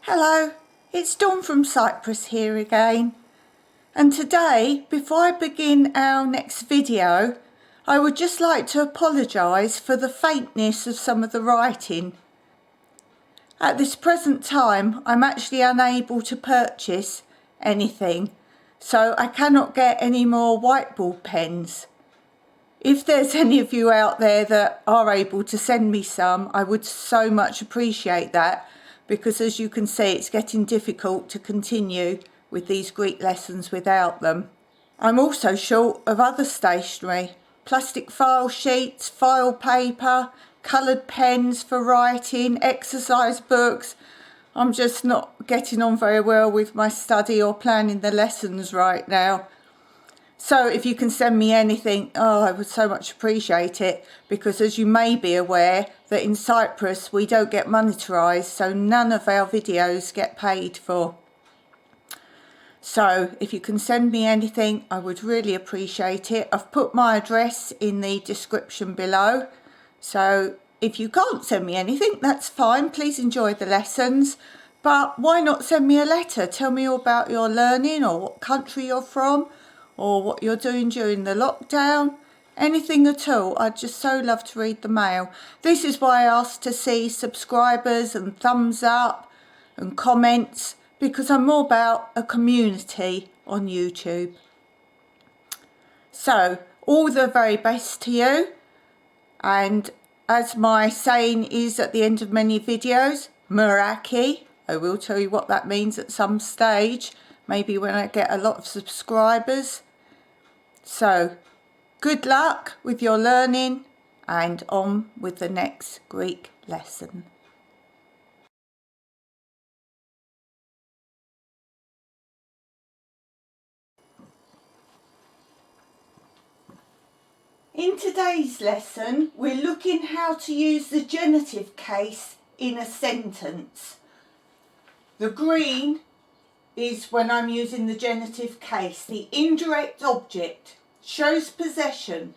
Hello, it's Dawn from Cyprus here again, and today, before I begin our next video, I would just like to apologise for the faintness of some of the writing. At this present time, I'm actually unable to purchase anything, so I cannot get any more whiteboard pens. If there's any of you out there that are able to send me some, I would so much appreciate that, because as you can see, it's getting difficult to continue with these Greek lessons without them. I'm also short of other stationery, plastic file sheets, file paper, coloured pens for writing, exercise books. I'm just not getting on very well with my study or planning the lessons right now. So if you can send me anything, I would so much appreciate it, because as you may be aware that in Cyprus we don't get monetarised, so none of our videos get paid for. So if you can send me anything, I would really appreciate it. I've put my address in the description below, so if you can't send me anything, that's fine. Please enjoy the lessons, but why not send me a letter? Tell me all about your learning, or what country you're from, or what you're doing during the lockdown, anything at all. I'd just so love to read the mail. This is why I asked to see subscribers and thumbs up and comments, because I'm more about a community on YouTube. So all the very best to you, and as my saying is at the end of many videos, Meraki. I will tell you what that means at some stage, maybe when I get a lot of subscribers. So good luck with your learning, and on with the next Greek lesson. In today's lesson, we're looking how to use the genitive case in a sentence. The green is when I'm using the genitive case. The indirect object shows possession,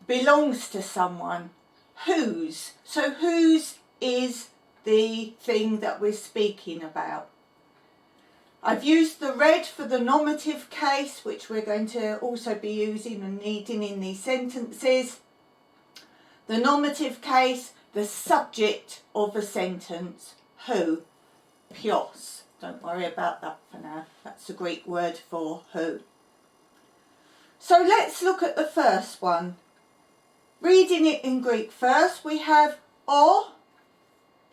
belongs to someone, whose. So whose is the thing that we're speaking about. I've used the red for the nominative case, which we're going to also be using and needing in these sentences. The nominative case, the subject of a sentence, who, Pios. Don't worry about that for now, that's the Greek word for who. So let's look at the first one. Reading it in Greek first, we have o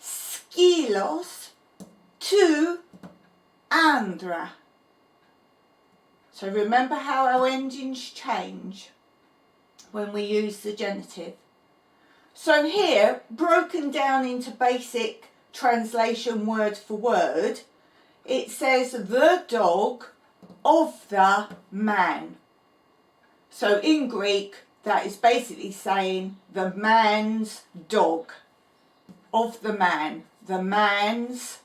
skilos tu andra. So remember how our endings change when we use the genitive. So here, broken down into basic translation word for word, it says the dog of the man. So in Greek, that is basically saying the man's dog. Of the man. The man's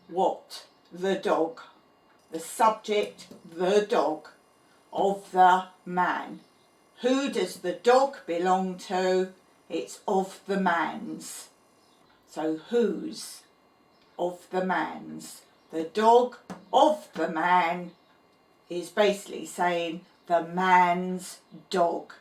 what? The dog. The subject, the dog. Of the man. Who does the dog belong to? It's of the man's. So whose? Of the man's. The dog of the man is basically saying the man's dog.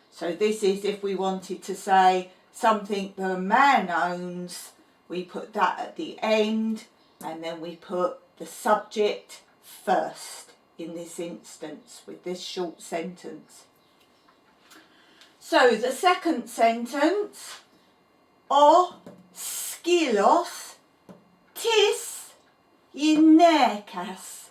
So this is if we wanted to say something the man owns, we put that at the end, and then we put the subject first in this instance with this short sentence. So the second sentence, o skilos tis ginekas.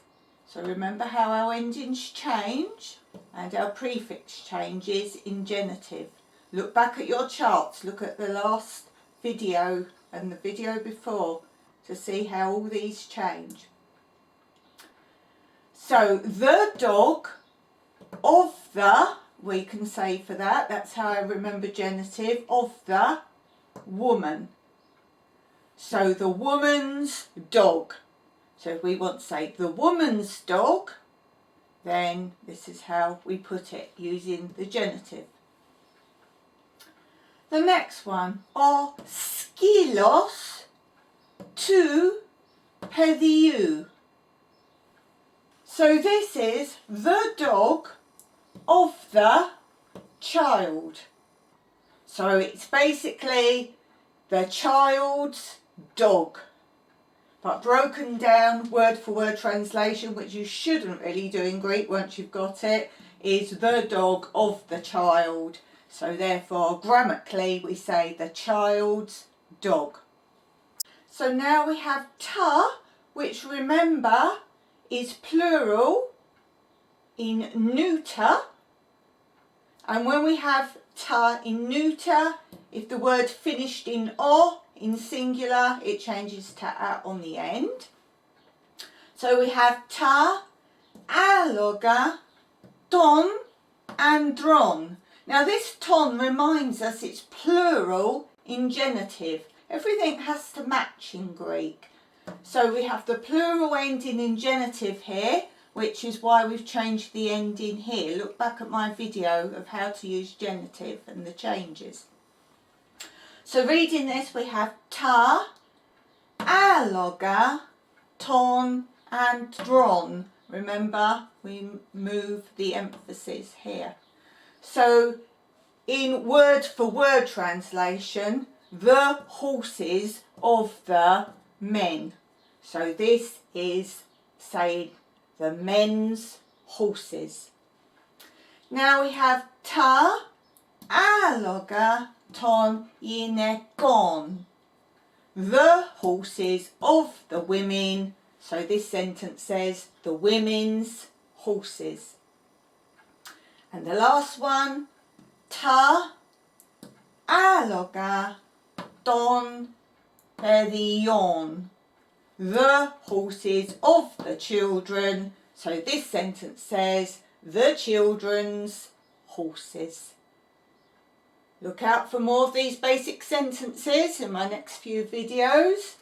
So remember how our endings change and our prefix changes in genitive. Look back at your charts, look at the last video and the video before to see how all these change. So the dog of the, we can say for that, that's how I remember genitive, of the woman. So the woman's dog. So if we want to say the woman's dog, then this is how we put it using the genitive. The next one, o skilos tu Pediu. So this is the dog of the child. So it's basically the child's dog, but broken down word for word translation, which you shouldn't really do in Greek once you've got it, is the dog of the child. So therefore grammatically we say the child's dog. So now we have ta, which remember is plural in neuter, and when we have ta in neuter, if the word finished in o in singular, it changes to a on the end. So we have ta, aloga, ton and dron. Now this ton reminds us it's plural in genitive. Everything has to match in Greek. So we have the plural ending in genitive here, which is why we've changed the ending here. Look back at my video of how to use genitive and the changes. So reading this, we have ta, aloga, ton and dron. Remember, we move the emphasis here. So in word for word translation, the horses of the men. So this is saying the men's horses. Now we have ta, aloga, ton, gynekon. The horses of the women. So this sentence says the women's horses. And the last one, ta, aloga, ton, perion. The horses of the children. So this sentence says the children's horses. Look out for more of these basic sentences in my next few videos,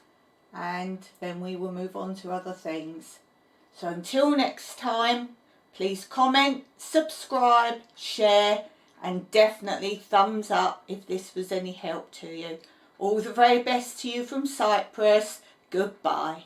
and then we will move on to other things. So until next time, please comment, subscribe, share, and definitely thumbs up if this was any help to you. All the very best to you from Cyprus. Goodbye.